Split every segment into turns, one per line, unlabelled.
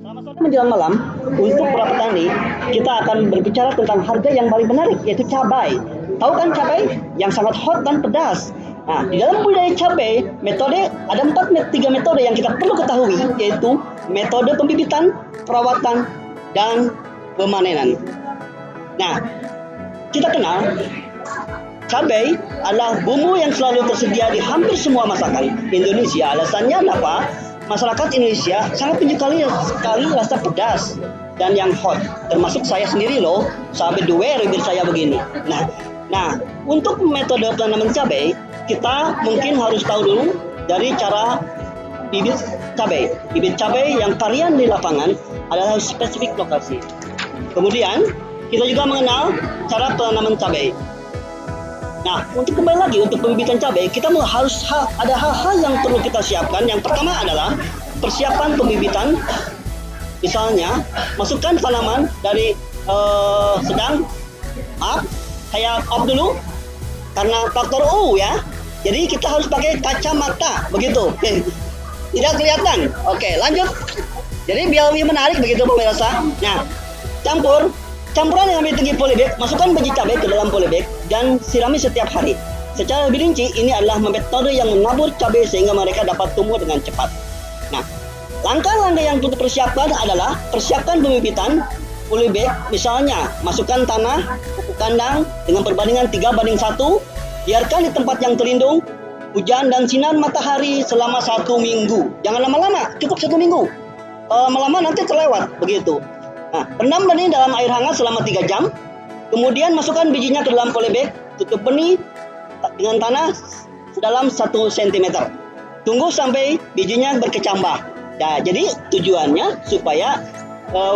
Menjelang malam, untuk para petani, kita akan berbicara tentang harga yang paling menarik, yaitu cabai. Tahu kan cabai? Yang sangat hot dan pedas. Nah, di dalam budidaya cabai, ada tiga metode yang kita perlu ketahui, yaitu metode pembibitan, perawatan, dan pemanenan. Nah, kita kenal cabai adalah bumbu yang selalu tersedia di hampir semua masakan Indonesia. Alasannya apa? Masyarakat Indonesia sangat menyukai sekali rasa pedas dan yang hot. Termasuk saya sendiri loh, sampai duwe bibir saya begini. Nah, untuk metode penanaman cabai, kita mungkin harus tahu dulu dari cara bibit cabai. Bibit cabai yang varian di lapangan adalah spesifik lokasi. Kemudian, kita juga mengenal cara penanaman cabai. Nah, untuk kembali lagi untuk pembibitan cabai, kita harus ada hal-hal yang perlu kita siapkan. Yang pertama adalah persiapan pembibitan. Misalnya, masukkan tanaman dari saya off dulu karena faktor U ya. Jadi kita harus pakai kacamata, begitu. Tidak kelihatan. Oke, lanjut. Jadi biar lebih menarik begitu pemirsa. Nah, campuran yang lebih tinggi polybag, masukkan biji cabai ke dalam polybag dan sirami setiap hari. Secara lebih rinci, ini adalah metode yang menabur cabai sehingga mereka dapat tumbuh dengan cepat. Nah, langkah-langkah yang perlu dipersiapkan adalah persiapkan pembibitan polybag. Misalnya, masukkan tanah, pupuk kandang dengan perbandingan 3:1, biarkan di tempat yang terlindung, hujan dan sinar matahari selama 1 minggu. Jangan lama-lama, cukup 1 minggu. Lama-lama nanti terlewat, begitu. Nah, rendam benih dalam air hangat selama 3 jam. Kemudian masukkan bijinya ke dalam polybag, tutup benih dengan tanah sedalam 1 cm. Tunggu sampai bijinya berkecambah. Nah, jadi tujuannya supaya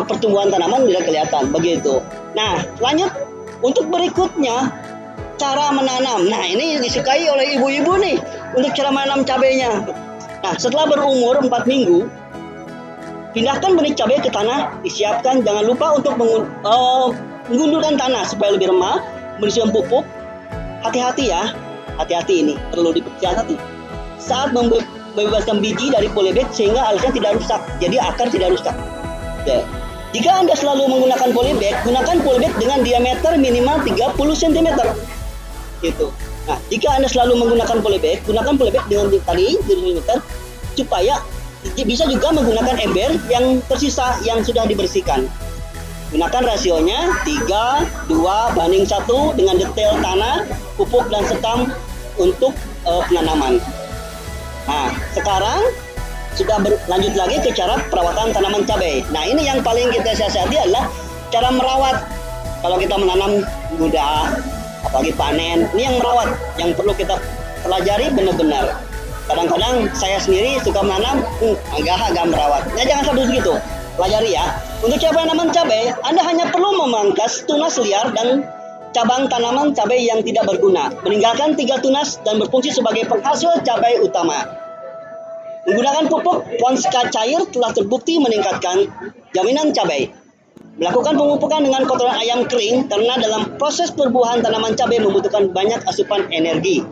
pertumbuhan tanaman tidak kelihatan, begitu. Nah, lanjut untuk berikutnya cara menanam. Nah, ini disukai oleh ibu-ibu nih untuk cara menanam cabainya. Nah, setelah berumur 4 minggu, pindahkan benih cabai ke tanah, disiapkan. Jangan lupa untuk menggundulkan tanah supaya lebih remah, bersiap pupuk. Hati-hati ya, hati-hati ini perlu diperhati saat membebaskan biji dari polybag sehingga alasnya tidak rusak, jadi akar tidak rusak. Ya. Jika Anda selalu menggunakan polybag, gunakan polybag dengan diameter minimal 30 cm. Gitu. Nah, jika Anda selalu menggunakan polybag, gunakan polybag dengan tali 30 cm supaya bisa juga menggunakan ember yang tersisa yang sudah dibersihkan. Gunakan rasionya 3:2:1 dengan detail tanah, pupuk dan sekam untuk penanaman. Nah, sekarang sudah lanjut lagi ke cara perawatan tanaman cabai. Nah, ini yang paling kita siasati adalah cara merawat. Kalau kita menanam muda, apalagi panen, ini yang merawat yang perlu kita pelajari benar-benar. Kadang-kadang saya sendiri suka menanam, agak merawat. Nah, jangan sampai begitu. Pelajari ya. Untuk cara penanaman cabai, Anda hanya perlu memangkas tunas liar dan cabang tanaman cabai yang tidak berguna. Meninggalkan 3 tunas dan berfungsi sebagai penghasil cabai utama. Menggunakan pupuk Ponska cair telah terbukti meningkatkan jaminan cabai. Melakukan pemupukan dengan kotoran ayam kering karena dalam proses perbuahan tanaman cabai membutuhkan banyak asupan energi.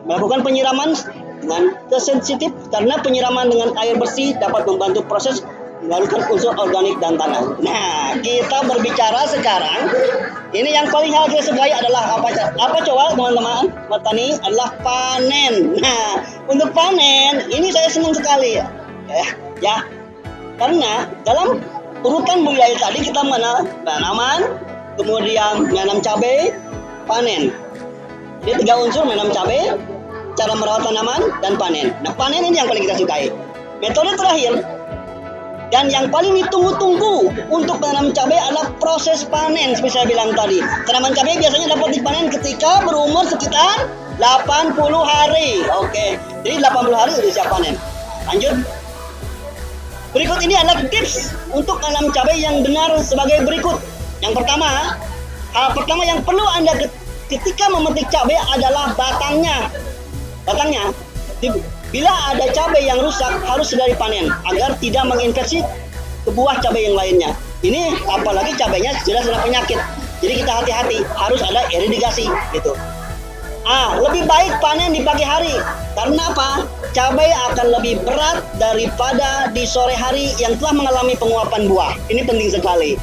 Melakukan penyiraman dengan sensitif karena penyiraman dengan air bersih dapat membantu proses mengalirkan unsur organik dan tanah. Nah, kita berbicara sekarang, ini yang paling hal kita sukai adalah apa coba teman-teman petani adalah panen. Nah, untuk panen ini saya senang sekali ya, karena dalam urutan budidaya tadi kita mengenal tanaman, kemudian menanam cabai, panen. Jadi 3 unsur: menanam cabai, cara merawat tanaman, dan panen. Nah, panen ini yang paling kita sukai. Metode terakhir dan yang paling ditunggu-tunggu untuk menanam cabai adalah proses panen. Seperti saya bilang tadi, tanaman cabai biasanya dapat dipanen ketika berumur sekitar 80 hari. Oke, jadi 80 hari sudah siap panen. Lanjut. Berikut ini adalah tips untuk menanam cabai yang benar sebagai berikut. Yang pertama, hal pertama yang perlu Anda ketika memetik cabai adalah batangnya. Bila ada cabai yang rusak, harus segera dipanen agar tidak menginfeksi ke buah cabai yang lainnya. Ini apalagi cabainya sudah penyakit. Jadi kita hati-hati, harus ada irigasi gitu. Lebih baik panen di pagi hari. Karena apa? Cabai akan lebih berat daripada di sore hari yang telah mengalami penguapan buah. Ini penting sekali.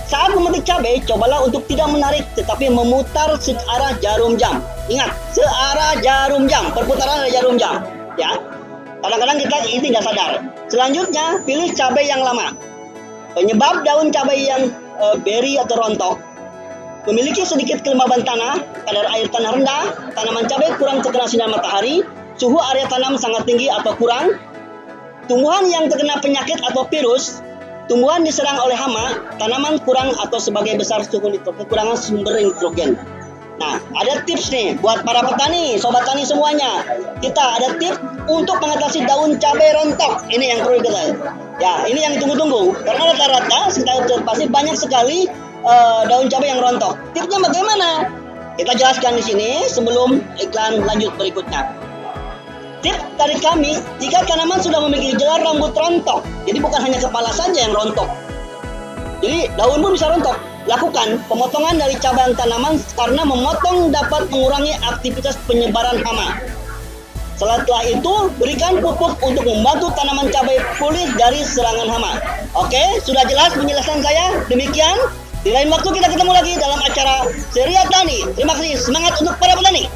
Saat memetik cabai, cobalah untuk tidak menarik tetapi memutar searah jarum jam. Ingat, searah jarum jam, perputaran dari jarum jam. Ya, kadang-kadang kita ini tidak sadar. Selanjutnya, pilih cabai yang lama. Penyebab daun cabai yang beri atau rontok memiliki sedikit kelembaban tanah, kadar air tanah rendah, tanaman cabai kurang terkena sinar matahari, suhu area tanam sangat tinggi atau kurang, tumbuhan yang terkena penyakit atau virus, tumbuhan diserang oleh hama, tanaman kurang atau sebagai besar kekurangan sumber nitrogen. Nah, ada tips nih buat para petani, sobat tani semuanya. Kita ada tips untuk mengatasi daun cabai rontok. Ini yang perlu kita. Ya, ini yang ditunggu-tunggu. Karena rata-rata pasti banyak sekali daun cabai yang rontok. Tipsnya bagaimana? Kita jelaskan di sini sebelum iklan lanjut berikutnya. Tips dari kami, jika tanaman sudah memiliki gejala rambut rontok, jadi bukan hanya kepala saja yang rontok, jadi daun pun bisa rontok. Lakukan pemotongan dari cabang tanaman karena memotong dapat mengurangi aktivitas penyebaran hama. Setelah itu, berikan pupuk untuk membantu tanaman cabai pulih dari serangan hama. Oke, sudah jelas penjelasan saya? Demikian. Di lain waktu kita ketemu lagi dalam acara Ceria Tani. Terima kasih, semangat untuk para petani.